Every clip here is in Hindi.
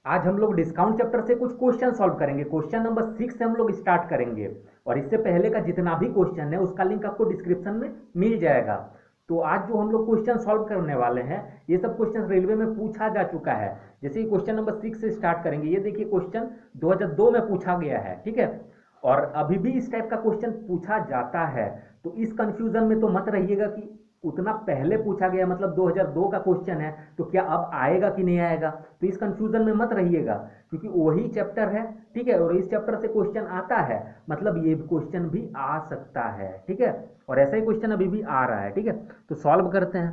आज हम लोग डिस्काउंट चैप्टर से कुछ क्वेश्चन सॉल्व करेंगे। क्वेश्चन नंबर 6 से हम लोग स्टार्ट करेंगे और इससे पहले का जितना भी क्वेश्चन है उसका लिंक आपको डिस्क्रिप्शन में मिल जाएगा। तो आज जो हम लोग क्वेश्चन सॉल्व करने वाले हैं ये सब क्वेश्चन रेलवे में पूछा जा चुका है। जैसे कि क्वेश्चन नंबर 6 से स्टार्ट करेंगे। ये देखिए क्वेश्चन 2002 में पूछा गया है, ठीक है। और अभी भी इस टाइप का क्वेश्चन पूछा जाता है। तो इस कंफ्यूजन में तो मत रहिएगा कि उतना पहले पूछा गया मतलब 2002 का क्वेश्चन है तो क्या अब आएगा कि नहीं आएगा। तो इस कंफ्यूजन में मत रहिएगा क्योंकि वही चैप्टर है, ठीक है। और इस चैप्टर से क्वेश्चन आता है मतलब ये क्वेश्चन भी आ सकता है, ठीक है। और ऐसा ही क्वेश्चन अभी भी आ रहा है, ठीक है। तो सॉल्व करते हैं।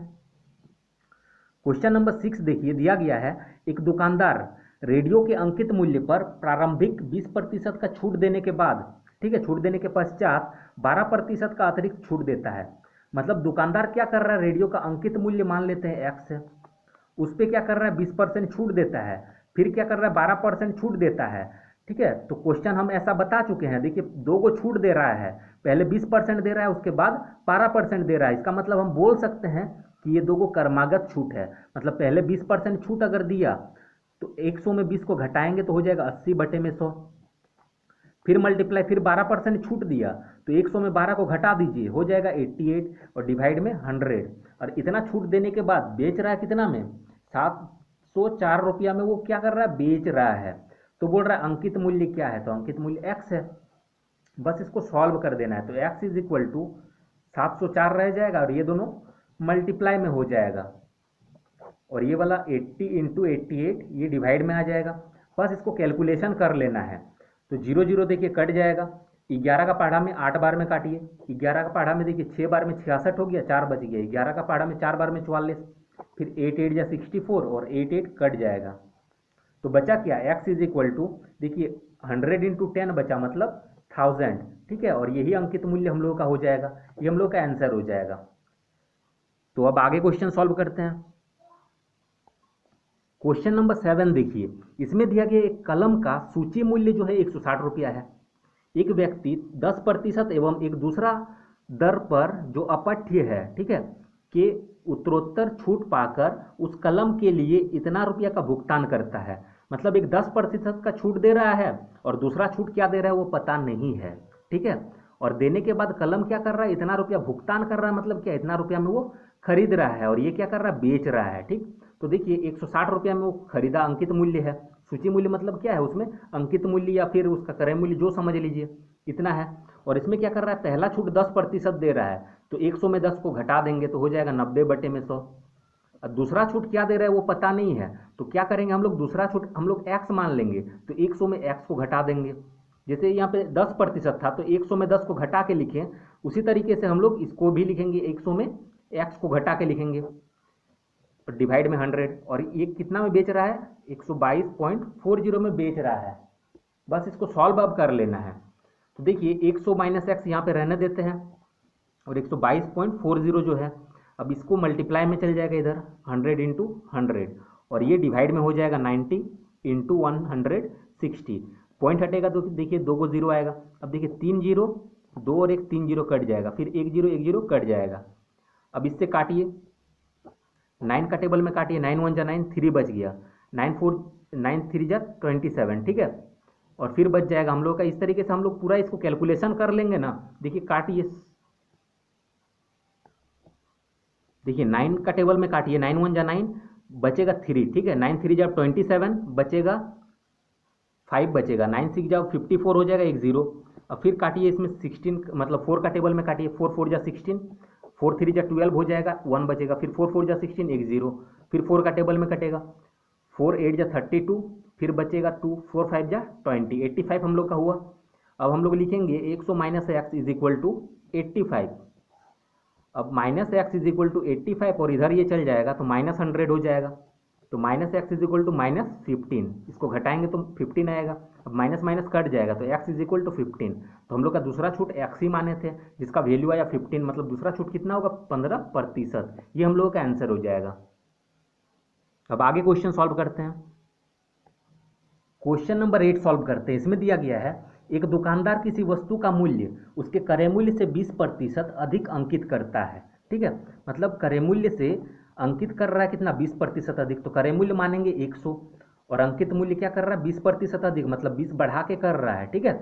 क्वेश्चन नंबर 6 देखिए दिया गया है। एक दुकानदार रेडियो के अंकित मूल्य पर प्रारंभिक 20% का छूट देने के बाद, ठीक है, छूट देने के पश्चात 12% का अतिरिक्त छूट देता है। मतलब दुकानदार क्या कर रहा है, रेडियो का अंकित मूल्य मान लेते हैं एक्स है, उस पर क्या कर रहा है 20% छूट देता है, फिर क्या कर रहा है 12% छूट देता है, ठीक है। तो क्वेश्चन हम ऐसा बता चुके हैं। देखिए दो को छूट दे रहा है, पहले 20% दे रहा है उसके बाद 12% दे रहा है। इसका मतलब हम बोल सकते हैं कि ये दो को क्रमागत छूट है। मतलब पहले 20% छूट अगर दिया तो 100 में 20 को घटाएंगे तो हो जाएगा 80/100, फिर मल्टीप्लाई, फिर 12% छूट दिया तो 100 में 12 को घटा दीजिए हो जाएगा 88 और डिवाइड में 100। और इतना छूट देने के बाद बेच रहा है कितना में, 704 रुपया में वो क्या कर रहा है, बेच रहा है। तो बोल रहा है अंकित मूल्य क्या है, तो अंकित मूल्य एक्स है। बस इसको सॉल्व कर देना है। तो एक्स इज इक्वल टू 704 रह जाएगा और ये दोनों मल्टीप्लाई में हो जाएगा और ये वाला 80 इंटू 88 ये डिवाइड में आ जाएगा। बस इसको कैलकुलेशन कर लेना है। तो 0 0 देखिए कट जाएगा। 11 का पहाड़ा में 8 बार में काटिए। 11 का पहाड़ा में देखिए 6 बार में 66 हो गया, 4 बच गया। 11 का पहाड़ा में 4 बार में 44, फिर 8 8 या 64 और 8 8 कट जाएगा। तो बचा क्या, एक्स इज इक्वल टू, देखिए 100 इंटू 10 बचा मतलब 1000, ठीक है। और यही अंकित मूल्य हम लोगों का हो जाएगा, ये हम लोग का आंसर हो जाएगा। तो अब आगे क्वेश्चन सॉल्व करते हैं। क्वेश्चन नंबर 7 देखिए। इसमें दिया गया एक कलम का सूची मूल्य जो है 160 रुपया है। एक व्यक्ति 10% एवं एक दूसरा दर पर जो अपठ्य है, ठीक है, के उत्तरोत्तर छूट पाकर उस कलम के लिए इतना रुपया का भुगतान करता है। मतलब एक 10% का छूट दे रहा है और दूसरा छूट क्या दे रहा है वो पता नहीं है, ठीक है। और देने के बाद कलम क्या कर रहा है, इतना रुपया भुगतान कर रहा है। मतलब क्या, इतना रुपया में वो खरीद रहा है और ये क्या कर रहा है, बेच रहा है, ठीक। तो देखिए 160 रुपया में वो खरीदा, अंकित मूल्य है। सूची मूल्य मतलब क्या है, उसमें अंकित मूल्य या फिर उसका क्रय मूल्य जो समझ लीजिए इतना है। और इसमें क्या कर रहा है, पहला छूट 10% दे रहा है तो 100 में 10 को घटा देंगे तो हो जाएगा 90/100। और दूसरा छूट क्या दे रहा है वो पता नहीं है तो क्या करेंगे हम लोग, दूसरा छूट हम लोग एक्स मान लेंगे तो 100 में एक्स को घटा देंगे। जैसे यहाँ पे 10% था तो 100 में 10 को घटा के लिखें, उसी तरीके से हम लोग इसको भी लिखेंगे, 100 में एक्स को घटा के लिखेंगे और डिवाइड में 100। और ये कितना में बेच रहा है, 122.40 में बेच रहा है। बस इसको सॉल्व अब कर लेना है। तो देखिए 100 माइनस एक्स यहाँ पे रहने देते हैं और 122.40 जो है अब इसको मल्टीप्लाई में चल जाएगा इधर 100 इंटू 100 और ये डिवाइड में हो जाएगा 90 इंटू 160। पॉइंट हटेगा तो देखिए 2 को 0 आएगा। अब देखिए 3 0, 2 और 1 3 0 कट जाएगा, फिर 1 0 1 0 कट जाएगा। अब इससे काटिए, 9 का टेबल में काटिए, 9 1 जा 9, 3 बच गया, 9 3 जा 27, ठीक है। और फिर बच जाएगा हम लोग का। इस तरीके से हम लोग पूरा इसको कैलकुलेशन कर लेंगे ना। देखिए काटिए, देखिए 9 का टेबल में काटिए, 9 1 जा 9, बचेगा 3, ठीक है। 9 3 जा 27, बचेगा 5, बचेगा 9 6 जा 54 हो जाएगा, 1 0। अब फिर काटिए इसमें 16, मतलब 4 का टेबल में काटिए, 4 4 जा 16, 4 3 जा 12 हो जाएगा, 1 बचेगा, फिर 4 4 जा 16, 1 0, फिर 4 का टेबल में कटेगा, 4 8 जा 32, फिर बचेगा 2, 4 5 जा 20, 85 हम लोग का हुआ। अब हम लोग लिखेंगे 100 minus x is equal to 85। अब minus x is equal to 85 और इधर ये चल जाएगा तो माइनस 100 हो जाएगा। तो minus x is equal to minus 15, इसको घटाएंगे तो 15 आएगा। अब माइनस माइनस कट जाएगा तो एक्स इज इक्वल टू 15। तो हम लोग का दूसरा छूट एक्स ही माने थे जिसका वैल्यू आया 15, मतलब दूसरा छूट कितना होगा, 15%। ये हम लोगों का आंसर हो जाएगा। अब आगे क्वेश्चन सॉल्व करते हैं। क्वेश्चन नंबर 8 सॉल्व करते हैं। इसमें दिया गया है एक दुकानदार किसी वस्तु का मूल्य उसके क्रय मूल्य से 20% अधिक अंकित करता है, ठीक है। मतलब क्रय मूल्य से अंकित कर रहा है कितना, 20% अधिक। तो क्रय मूल्य मानेंगे 100 और अंकित मूल्य क्या कर रहा है 20% अधिक, मतलब 20 बढ़ा के कर रहा है, ठीक है,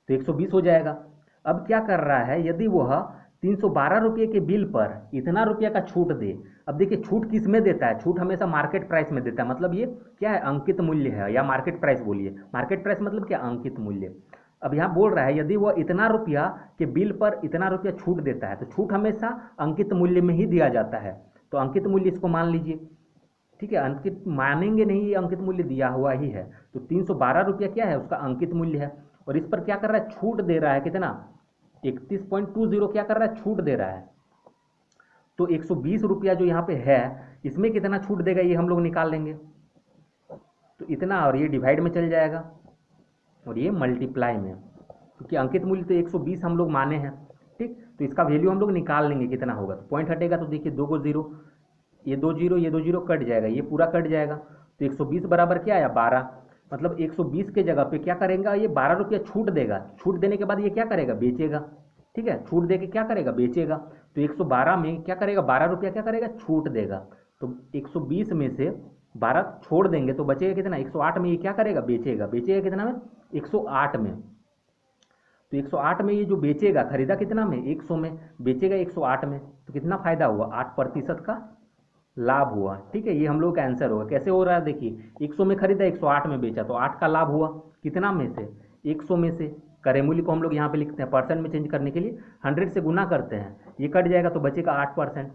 तो 120 हो जाएगा। अब क्या कर रहा है, यदि वह 312 रुपये के बिल पर इतना रुपया का छूट दे। अब देखिए छूट किस में देता है, छूट हमेशा मार्केट प्राइस में देता है, मतलब ये क्या है अंकित मूल्य है या मार्केट प्राइस बोलिए, मार्केट प्राइस मतलब क्या अंकित मूल्य। अब यहाँ बोल रहा है यदि वह इतना रुपया के बिल पर इतना रुपया छूट देता है, तो छूट हमेशा अंकित मूल्य में ही दिया जाता है, तो अंकित मूल्य इसको मान लीजिए, ठीक है, अंकित मानेंगे नहीं, ये अंकित मूल्य दिया हुआ ही है, तो 312 रुपया क्या है उसका अंकित मूल्य है। और इस पर क्या कर रहा है छूट दे रहा है कितना 31.20 क्या कर रहा है छूट दे रहा है, तो 120 रुपया जो यहाँ पे है इसमें कितना छूट देगा ये हम लोग निकाल लेंगे, तो इतना, और ये डिवाइड में चल जाएगा और ये मल्टीप्लाई में, क्योंकि अंकित मूल्य तो 120 हम लोग माने हैं, ठीक, तो इसका वैल्यू हम लोग निकाल लेंगे कितना होगा, तो पॉइंट हटेगा तो देखिए 2 को 0, ये 2 0 ये 2 0 कट जाएगा, ये पूरा कट जाएगा, तो 120 बराबर क्या आया 12, मतलब 120 के जगह पे क्या करेगा ये 12 रुपया छूट देगा, छूट देने के बाद ये क्या करेगा बेचेगा, ठीक है, छूट दे के क्या करेगा बेचेगा, तो 112 में क्या करेगा 12 रुपया क्या करेगा छूट देगा, तो 120 में से 12 छोड़ देंगे तो बचेगा कितना 108 में ये क्या करेगा बेचेगा, बेचेगा कितना में 108 में, तो 108 में ये जो बेचेगा, खरीदा कितना में 100 में, बेचेगा 108 में, तो कितना फायदा हुआ 8% का लाभ हुआ, ठीक है, ये हम लोग का आंसर होगा। कैसे हो रहा है देखिए 100 में खरीदा 108 में बेचा, तो 8 का लाभ हुआ, कितना में से 100 में से, क्रय मूल्य को हम लोग यहाँ पे लिखते हैं परसेंट में चेंज करने के लिए 100 से गुना करते हैं, ये कट जाएगा तो बचेगा 8%,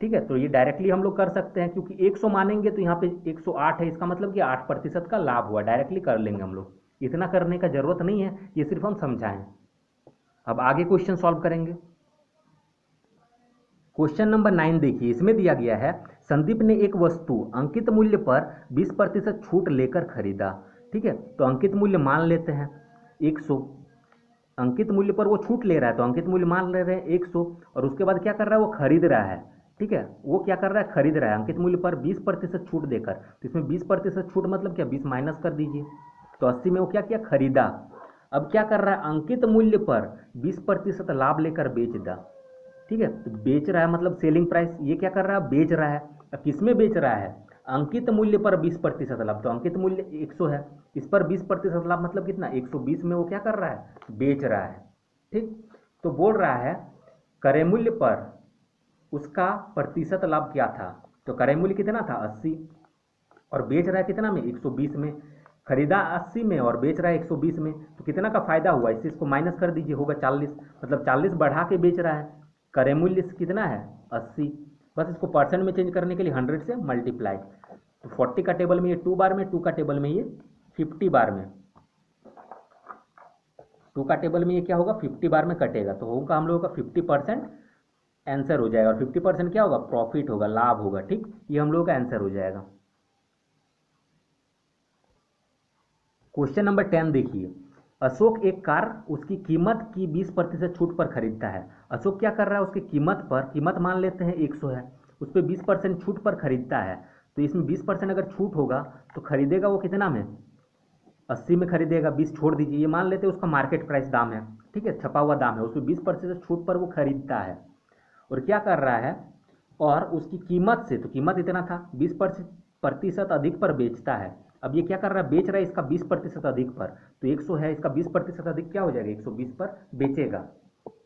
ठीक है, तो ये डायरेक्टली हम लोग कर सकते हैं, क्योंकि 100 मानेंगे तो यहाँ पे 108 है, इसका मतलब कि 8% का लाभ हुआ, डायरेक्टली कर लेंगे हम लोग, इतना करने का जरूरत नहीं है, ये सिर्फ हम समझाएं। अब आगे क्वेश्चन सॉल्व करेंगे। क्वेश्चन नंबर 9 देखिए, इसमें दिया गया है संदीप ने एक वस्तु अंकित मूल्य पर 20% छूट लेकर खरीदा, ठीक है, तो अंकित मूल्य मान लेते हैं 100, अंकित मूल्य पर वो छूट ले रहा है तो अंकित मूल्य मान ले रहे हैं 100, और उसके बाद क्या कर रहा है वो खरीद रहा है, ठीक है, वो क्या कर रहा है खरीद रहा है अंकित मूल्य पर 20% छूट देकर, तो इसमें 20% छूट मतलब क्या 20 माइनस कर दीजिए, तो 80 में वो क्या किया खरीदा। अब क्या कर रहा है अंकित मूल्य पर 20% लाभ लेकर बेच दा, ठीक है, तो बेच रहा है मतलब सेलिंग प्राइस, ये क्या कर रहा है बेच रहा है, अब किस में बेच रहा है अंकित मूल्य पर 20% लाभ, तो अंकित मूल्य 100 है, इस पर 20% लाभ मतलब कितना 120 में वो क्या कर रहा है बेच रहा है, ठीक, तो बोल रहा है क्रय मूल्य पर उसका प्रतिशत लाभ क्या था, तो क्रय मूल्य कितना था 80 और बेच रहा है कितना में 120 में, खरीदा 80 में और बेच रहा है 120 में, तो कितना का फायदा हुआ, इससे इसको माइनस कर दीजिए होगा 40, मतलब 40 बढ़ा के बेच रहा है, क्रय मूल्य कितना है 80, बस इसको परसेंट में चेंज करने के लिए 100 से मल्टीप्लाई, तो 40 का टेबल में ये 2 बार में, 2 का टेबल में ये 50 बार में, 2 का टेबल में ये क्या होगा 50 बार में कटेगा, तो होगा हम लोगों का 50% आंसर हो जाएगा, और 50% क्या होगा प्रॉफिट होगा, लाभ होगा, ठीक, ये हम लोगों का आंसर हो जाएगा। क्वेश्चन नंबर 10 देखिए, अशोक एक कार उसकी कीमत की 20% छूट पर खरीदता है, अशोक क्या कर रहा है उसकी कीमत पर, कीमत मान लेते हैं 100 है, उस पर 20% छूट पर खरीदता है, तो इसमें 20% अगर छूट होगा तो खरीदेगा वो कितना में 80 में खरीदेगा, 20 छोड़ दीजिए, ये मान लेते हैं उसका मार्केट प्राइस दाम है, ठीक है, छपा हुआ दाम है, उसमें 20% छूट पर वो खरीदता है, और क्या कर रहा है और उसकी कीमत से, तो कीमत इतना था 20% अधिक पर बेचता है, अब ये क्या कर रहा है बेच रहा है इसका 20% अधिक पर, तो 100 है इसका 20% अधिक क्या हो जाएगा 120 पर बेचेगा,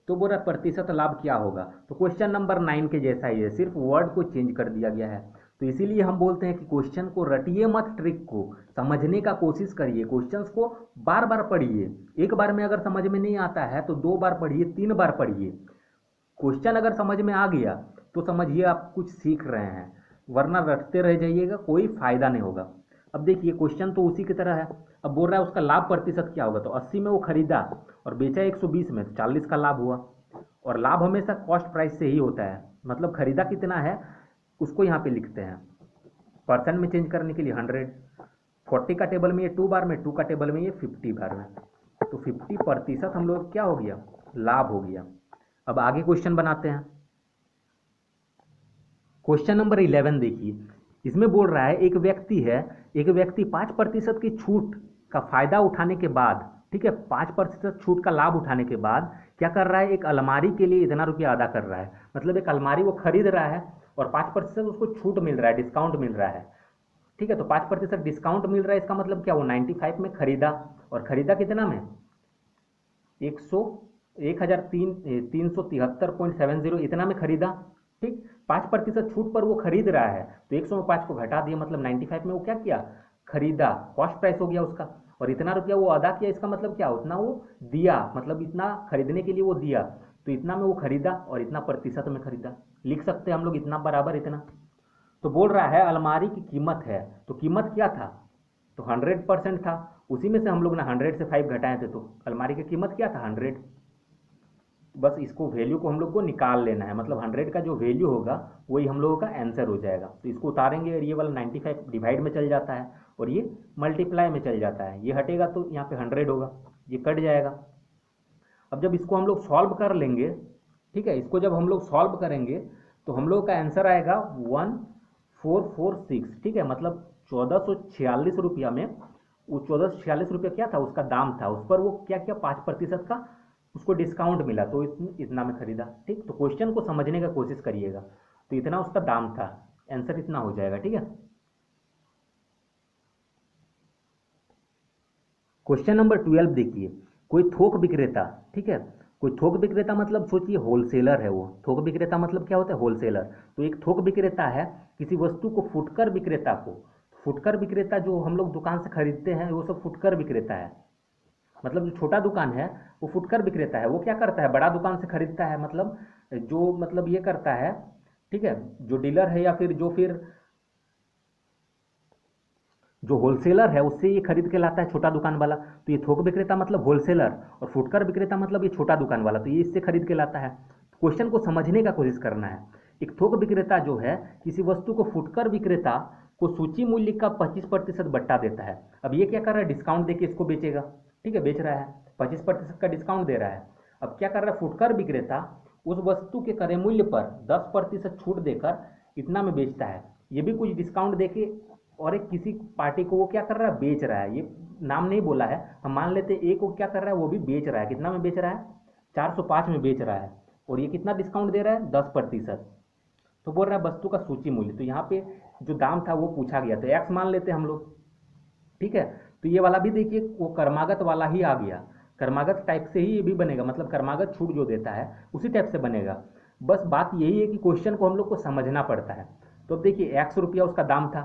तो बोल रहा प्रतिशत लाभ क्या होगा, तो क्वेश्चन नंबर 9 के जैसा ही है, सिर्फ वर्ड को चेंज कर दिया गया है, तो इसीलिए हम बोलते हैं कि क्वेश्चन को रटिए मत, ट्रिक को समझने का कोशिश करिए, क्वेश्चंस को बार बार पढ़िए, एक बार में अगर समझ में नहीं आता है तो 2 बार पढ़िए 3 बार पढ़िए, क्वेश्चन अगर समझ में आ गया तो समझिए आप कुछ सीख रहे हैं, वरना रटते रह जाइएगा कोई फायदा नहीं होगा। अब देखिए क्वेश्चन तो उसी की तरह है, अब बोल रहा है उसका लाभ प्रतिशत क्या होगा, तो 80 में वो खरीदा और बेचा 120 में, तो 40 का लाभ हुआ, और लाभ हमेशा कॉस्ट प्राइस से ही होता है, मतलब खरीदा कितना है उसको यहाँ पे लिखते हैं परसेंट में चेंज करने के लिए 100, 40 का टेबल में ये 2 बार में, 2 का टेबल में ये 50 बार में, तो 50% हम लोग क्या हो गया लाभ हो गया। अब आगे क्वेश्चन बनाते हैं। क्वेश्चन नंबर 11 देखिए, इसमें बोल रहा है एक व्यक्ति 5% की छूट का फायदा उठाने के बाद, ठीक है, 5% छूट का लाभ उठाने के बाद क्या कर रहा है एक अलमारी के लिए इतना रुपया अदा कर रहा है, मतलब एक अलमारी वो खरीद रहा है और 5% उसको छूट मिल रहा है, डिस्काउंट मिल रहा है, ठीक है, तो 5% डिस्काउंट मिल रहा है, इसका मतलब क्या, वो 95 में खरीदा, और खरीदा कितना में, 1373.70 इतना में खरीदा। ठीक, 5% छूट पर वो खरीद रहा है, तो 100 में 5 को घटा दिया, मतलब 95 में वो क्या किया, खरीदा, कॉस्ट प्राइस हो गया उसका, और इतना रुपया वो अदा किया, इसका मतलब क्या, उतना वो दिया, मतलब इतना खरीदने के लिए वो दिया, तो इतना में वो खरीदा और इतना प्रतिशत में खरीदा। लिख सकते हैं हम लोग इतना बराबर इतना। तो बोल रहा है अलमारी की कीमत है, तो कीमत क्या था, तो 100% था, उसी में से हम लोग ना 100 से 5 घटाए थे, तो अलमारी की कीमत क्या था, 100। बस इसको वैल्यू को हम लोग को निकाल लेना है, मतलब 100 का जो वैल्यू होगा वही हम लोगों का आंसर हो जाएगा। तो इसको उतारेंगे और ये वाला 95 डिवाइड में चल जाता है और ये मल्टीप्लाई में चल जाता है, ये हटेगा तो यहाँ पे 100 होगा, ये कट जाएगा। अब जब इसको हम लोग सॉल्व कर लेंगे, ठीक है, इसको जब हम लोग सॉल्व करेंगे तो हम लोग का आंसर आएगा 1446। ठीक है, मतलब 1446 रुपया में, वो 1446 रुपया क्या था, उसका दाम था, उस पर वो क्या किया, 5% का उसको डिस्काउंट मिला, तो इतना में खरीदा। ठीक, तो क्वेश्चन को समझने का कोशिश करिएगा, तो इतना उसका दाम था, आंसर इतना हो जाएगा। ठीक है, क्वेश्चन नंबर 12 देखिए, कोई थोक विक्रेता, ठीक है, कोई थोक विक्रेता मतलब सोचिए होलसेलर है वो, थोक विक्रेता मतलब क्या होता है, होलसेलर। तो एक थोक विक्रेता है, किसी वस्तु को फुटकर विक्रेता को, फुटकर विक्रेता जो हम लोग दुकान से खरीदते हैं वो सब फुटकर विक्रेता है, मतलब जो छोटा दुकान है वो फुटकर विक्रेता है, वो क्या करता है, बड़ा दुकान से खरीदता है, मतलब जो मतलब ये करता है, ठीक है, जो डीलर है या फिर जो होलसेलर है उससे ये खरीद के लाता है छोटा दुकान वाला, तो ये थोक विक्रेता मतलब होलसेलर, और फुटकर विक्रेता मतलब ये छोटा दुकान वाला, तो ये इससे खरीद के लाता है। क्वेश्चन को समझने का कोशिश करना है। एक थोक विक्रेता जो है किसी वस्तु को फुटकर विक्रेता को सूची मूल्य का 25% बट्टा देता है। अब ये क्या कर रहा है, डिस्काउंट देके इसको बेचेगा, ठीक है, बेच रहा है, 25% का डिस्काउंट दे रहा है। अब क्या कर रहा है, फुटकर विक्रेता उस वस्तु के क्रय मूल्य पर 10% छूट देकर इतना में बेचता है, ये भी कुछ डिस्काउंट देके, और एक किसी पार्टी को वो क्या कर रहा है, बेच रहा है, ये नाम नहीं बोला है, हम मान लेते हैं एक को क्या कर रहा है, वो भी बेच रहा है, कितना में बेच रहा है, 405 में बेच रहा है, और ये कितना डिस्काउंट दे रहा है, 10%। तो बोल रहा है वस्तु का सूची मूल्य, तो यहाँ पे जो दाम था वो पूछा गया, तो एक्स मान लेते हैं हम लोग, ठीक है। तो ये वाला भी देखिए वो कर्मागत वाला ही आ गया, कर्मागत टाइप से ही ये भी बनेगा, मतलब कर्मागत छूट जो देता है उसी टाइप से बनेगा। बस बात यही है कि क्वेश्चन को हम लोग को समझना पड़ता है। तो अब देखिए 100 रुपया उसका दाम था,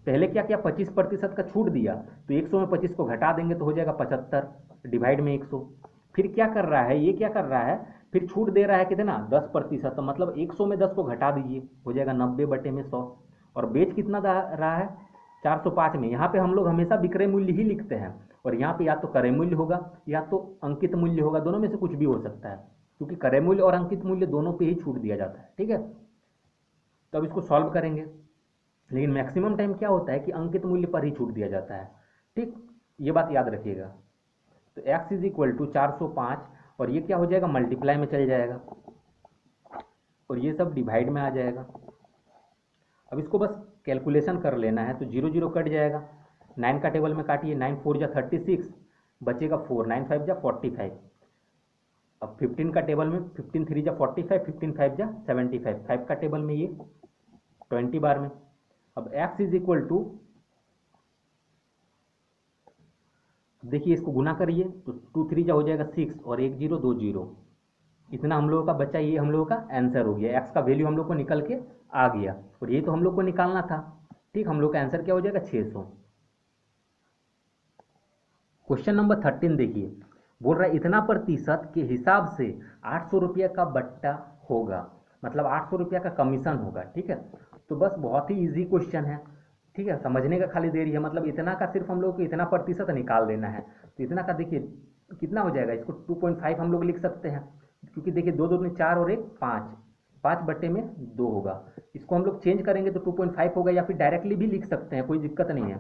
पहले क्या किया, 25% का छूट दिया, तो 100 में 25 को घटा देंगे तो हो जाएगा 75 डिवाइड में 100। फिर क्या कर रहा है, ये क्या कर रहा है, फिर छूट दे रहा है कितना, 10%, तो मतलब 100 में 10 को घटा दीजिए, हो जाएगा 90/100। और बेच कितना रहा है, 405 में। यहाँ पे हम लोग हमेशा विक्रय मूल्य ही लिखते हैं, और यहाँ पे या तो क्रय मूल्य होगा या तो अंकित मूल्य होगा, दोनों में से कुछ भी हो सकता है, क्योंकि क्रय मूल्य और अंकित मूल्य दोनों पे ही छूट दिया जाता है। ठीक है, तो अब इसको सॉल्व करेंगे, लेकिन मैक्सिमम टाइम क्या होता है कि अंकित मूल्य पर ही छूट दिया जाता है। ठीक, ये बात याद रखिएगा। तो x इज इक्वल टू 405, और ये क्या हो जाएगा, मल्टीप्लाई में चल जाएगा, और ये सब डिवाइड में आ जाएगा। अब इसको बस कैलकुलेशन कर लेना है, तो 0 0 कट जाएगा, 9 का टेबल में काटिए, 9 4 जा 36, बचेगा 4, 9 5 जा 45। अब 15 का टेबल में 15 3 जा 45, 15 5 जा 75, 5 का टेबल में ये 20 बार में। अब x इज इक्वल टू, देखिए इसको गुना करिए, तो 2 3 जा हो जाएगा 6, और 1 0 2 0, इतना हम लोगों का बचा, ये हम लोगों का आंसर हो गया, x का वैल्यू हम लोग को निकल के आ गया, और ये तो हम लोग को निकालना था। ठीक, हम लोग का आंसर क्या हो जाएगा, 600। क्वेश्चन नंबर 13 देखिए, बोल रहा है इतना प्रतिशत के हिसाब से 800 रुपया का बट्टा होगा, मतलब 800 रुपया का कमीशन होगा। ठीक है, तो बस बहुत ही इजी क्वेश्चन है, ठीक है, समझने का खाली देरी है, मतलब इतना का सिर्फ हम लोग को इतना प्रतिशत निकाल देना है। तो इतना का देखिए कितना हो जाएगा, इसको 2.5 हम लोग लिख सकते हैं, क्योंकि देखिए 2 2 में 4 और 1 5, 5/2 होगा। इसको हम लोग चेंज करेंगे तो 2.5 होगा, या फिर डायरेक्टली भी लिख सकते हैं, कोई दिक्कत नहीं है।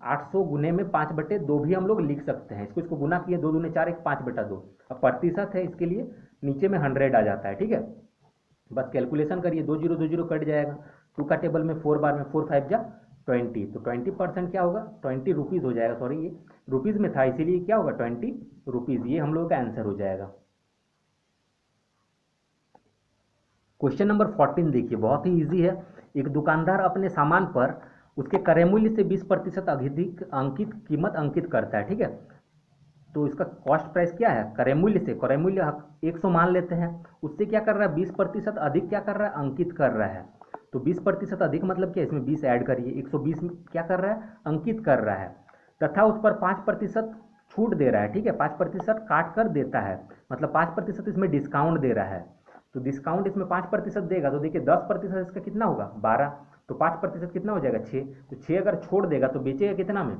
800 गुने में 5/2 भी हम लोग लिख सकते हैं, इसको गुना किए, 2 दूने 4 1 5/2। अब प्रतिशत है, इसके लिए नीचे में 100 आ जाता है। ठीक है, बस कैलकुलेशन करिए, 2 0 2 0 कट जाएगा, 2 का टेबल में 4 बार में 4 5 जा 20, तो 20% क्या होगा, 20 रुपीज़ हो जाएगा, सॉरी ये रुपीज़ में था इसीलिए क्या होगा, 20 रुपीज़, ये हम लोगों का आंसर हो जाएगा। क्वेश्चन नंबर 14 देखिए, बहुत ही इजी है। एक दुकानदार अपने सामान पर उसके क्रय मूल्य से 20% अधिक अंकित कीमत अंकित करता है, ठीक है। तो इसका कॉस्ट प्राइस क्या है, क्रय मूल्य से, क्रय मूल्य 100 मान लेते हैं, उससे क्या कर रहा है 20% अधिक क्या कर रहा है, अंकित कर रहा है। तो 20% अधिक मतलब क्या, इसमें 20 ऐड करिए, 120 में क्या कर रहा है, अंकित कर रहा है, तथा उस पर 5% छूट दे रहा है, ठीक है। 5% काट कर देता है, मतलब 5% इसमें डिस्काउंट दे रहा है। तो डिस्काउंट इसमें 5% देगा, तो देखिए 10% इसका कितना होगा 12, तो 5% कितना हो जाएगा 6, तो 6 अगर छोड़ देगा तो बेचेगा कितना में,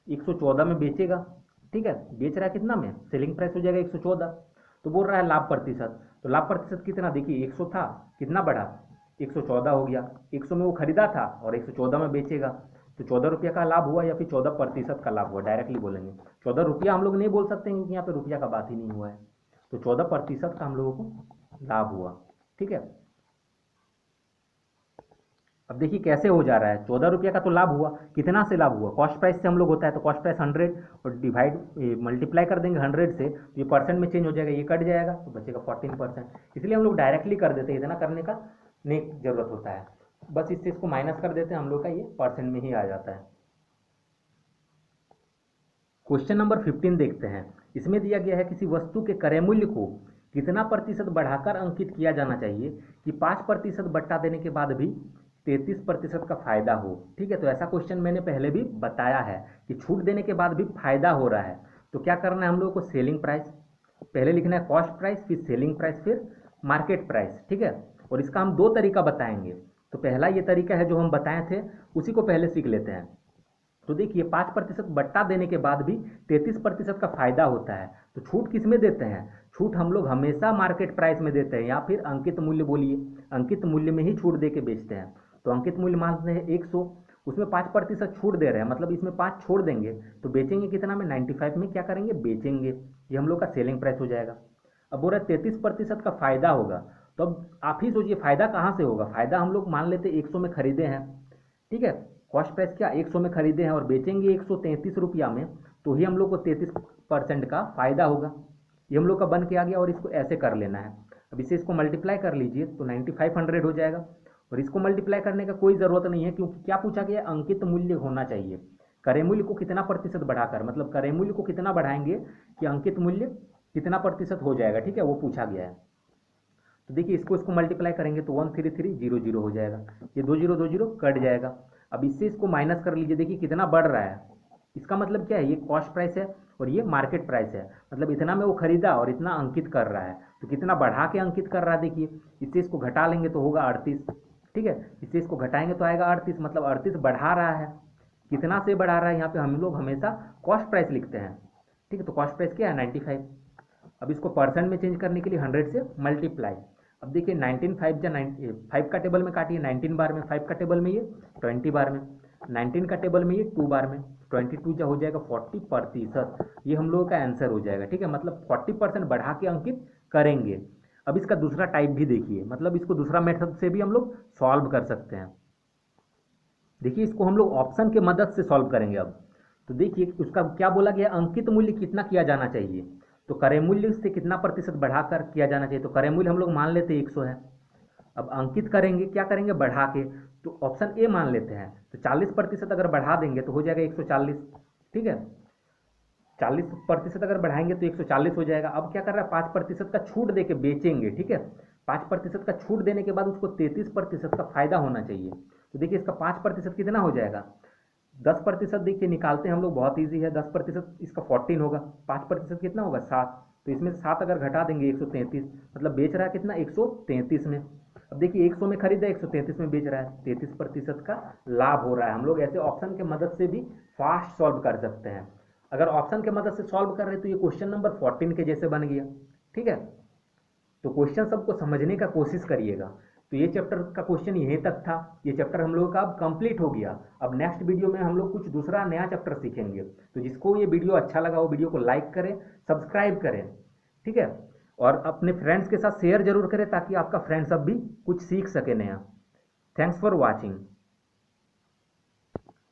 114 में बेचेगा, ठीक है। बेच रहा है कितना में, सेलिंग प्राइस हो जाएगा 114। तो बोल रहा है लाभ प्रतिशत, तो लाभ प्रतिशत कितना, देखिए 100 था, कितना बढ़ा 114 हो गया, 100 में वो खरीदा था और 114 में बेचेगा, तो 14 रुपया का लाभ हुआ या फिर 14% का लाभ हुआ, डायरेक्टली बोलेंगे। 14 रुपया हम लोग नहीं बोल सकते क्योंकि यहाँ पे रुपया का बात ही नहीं हुआ है, तो 14% का हम लोगों को लाभ हुआ, ठीक है। अब देखिए कैसे हो जा रहा है, 14 रुपये का तो लाभ हुआ, कितना से लाभ हुआ, कॉस्ट प्राइस से हम लोग होता है, तो कॉस्ट प्राइस 100 और डिवाइड मल्टीप्लाई कर देंगे 100 से, तो ये परसेंट में चेंज हो जाएगा, ये कट जाएगा तो बचेगा 14%, इसलिए हम लोग डायरेक्टली कर देते हैं, इतना करने का नहीं जरूरत होता है, बस इससे इसको माइनस कर देते हैं हम लोग का, ये परसेंट में ही आ जाता है। क्वेश्चन नंबर 15 देखते हैं। इसमें दिया गया है किसी वस्तु के क्रय मूल्य को कितना प्रतिशत बढ़ाकर अंकित किया जाना चाहिए कि 5% बट्टा देने के बाद भी 33% का फायदा हो, ठीक है। तो ऐसा क्वेश्चन मैंने पहले भी बताया है कि छूट देने के बाद भी फायदा हो रहा है, तो क्या करना है हम लोगों को, सेलिंग प्राइस पहले लिखना है, कॉस्ट प्राइस फिर सेलिंग प्राइस फिर मार्केट प्राइस, ठीक है। और इसका हम दो तरीका बताएंगे, तो पहला ये तरीका है जो हम बताए थे उसी को पहले सीख लेते हैं। तो देखिए 5% बट्टा देने के बाद भी 33% का फायदा होता है, तो छूट किस में देते हैं, छूट हम लोग हमेशा मार्केट प्राइस में देते हैं या फिर अंकित मूल्य, बोलिए अंकित मूल्य में ही छूट दे के बेचते हैं। तो अंकित मूल्य मानते हैं 100, उसमें 5% छूट दे रहे हैं, मतलब इसमें 5 छोड़ देंगे तो बेचेंगे कितना में, 95 में क्या करेंगे, बेचेंगे, ये हम लोग का सेलिंग प्राइस हो जाएगा। अब बोल रहा है 33% का फायदा होगा, तो अब आप ही सोचिए फायदा कहाँ से होगा, फायदा हम लोग मान लेते 100 में खरीदे हैं, ठीक है। कॉस्ट प्राइस क्या 100 में खरीदे हैं और बेचेंगे 133 रुपया में, तो ही हम लोग को 33% का फायदा होगा, ये हम लोग का बन के आ गया। और इसको ऐसे कर लेना है, अब इसे इसको मल्टीप्लाई कर लीजिए तो 9500 हो जाएगा, और इसको मल्टीप्लाई करने का कोई ज़रूरत नहीं है क्योंकि क्या पूछा गया, अंकित मूल्य होना चाहिए, क्रय मूल्य को कितना प्रतिशत बढ़ाकर, मतलब क्रय मूल्य को कितना बढ़ाएंगे कि अंकित मूल्य कितना प्रतिशत हो जाएगा, ठीक है, वो पूछा गया है। तो देखिए इसको इसको मल्टीप्लाई करेंगे तो 13300 हो जाएगा, ये 20 कट जाएगा। अब इससे इसको माइनस कर लीजिए, देखिए कितना बढ़ रहा है, इसका मतलब क्या है, ये कॉस्ट प्राइस है और ये मार्केट प्राइस है, मतलब इतना में वो खरीदा और इतना अंकित कर रहा है, तो कितना बढ़ा के अंकित कर रहा है, देखिए इससे इसको घटा लेंगे तो होगा 38, ठीक है, इससे इसको घटाएंगे तो आएगा 38, मतलब 38 बढ़ा रहा है, कितना से बढ़ा रहा है, यहाँ पे हम लोग हमेशा कॉस्ट प्राइस लिखते हैं, ठीक है। तो कॉस्ट प्राइस क्या है 95, अब इसको परसेंट में चेंज करने के लिए 100 से मल्टीप्लाई, अब देखिए 19 5 या 5 का टेबल में काटिए, 19 बार में, 5 का टेबल में ये 20 बार में, 19 का टेबल में ये 2 बार में, 22 जो हो जाएगा 40%, ये हम लोगों का आंसर हो जाएगा, ठीक है, मतलब 40% बढ़ा के अंकित करेंगे। अब इसका दूसरा टाइप भी देखिए, मतलब इसको दूसरा मेथड से भी हम लोग सॉल्व कर सकते हैं। देखिए इसको हम लोग ऑप्शन के मदद से सॉल्व करेंगे अब। तो देखिए उसका क्या बोला गया, अंकित मूल्य कितना किया जाना चाहिए, तो क्रय मूल्य से कितना प्रतिशत बढ़ाकर किया जाना चाहिए, तो क्रय मूल्य हम लोग मान लेते 100 है, अब अंकित करेंगे क्या करेंगे बढ़ा के, तो ऑप्शन ए मान लेते हैं, तो 40% अगर बढ़ा देंगे तो हो जाएगा 140, ठीक है, 40% अगर बढ़ाएंगे तो 140 हो जाएगा। अब क्या कर रहा है 5% का छूट दे के बेचेंगे, ठीक है, 5% का छूट देने के बाद उसको 33% का फायदा होना चाहिए, तो देखिए इसका 5% कितना हो जाएगा, 10% देखिए निकालते हैं हम लोग, बहुत ईजी है, 10% इसका 14 होगा, 5% कितना होगा 7, तो इसमें से 7 अगर घटा देंगे 133, मतलब बेच रहा है कितना 133 में। अब देखिए 100 में खरीदा 133 में बेच रहा है, 33% का लाभ हो रहा है। हम लोग ऐसे ऑप्शन के मदद से भी फास्ट सॉल्व कर सकते हैं। अगर ऑप्शन के मदद से सॉल्व कर रहे हैं तो ये क्वेश्चन नंबर 14 के जैसे बन गया, ठीक है। तो क्वेश्चन सबको समझने का कोशिश करिएगा। तो ये चैप्टर का क्वेश्चन यहीं तक था, ये चैप्टर हम लोगों का अब कंप्लीट हो गया। अब नेक्स्ट वीडियो में हम लोग कुछ दूसरा नया चैप्टर सीखेंगे। तो जिसको ये वीडियो अच्छा लगा वो वीडियो को लाइक करें, सब्सक्राइब करें, ठीक है, और अपने फ्रेंड्स के साथ शेयर जरूर करें ताकि आपका फ्रेंड्स अब भी कुछ सीख सके नया। Thanks for watching.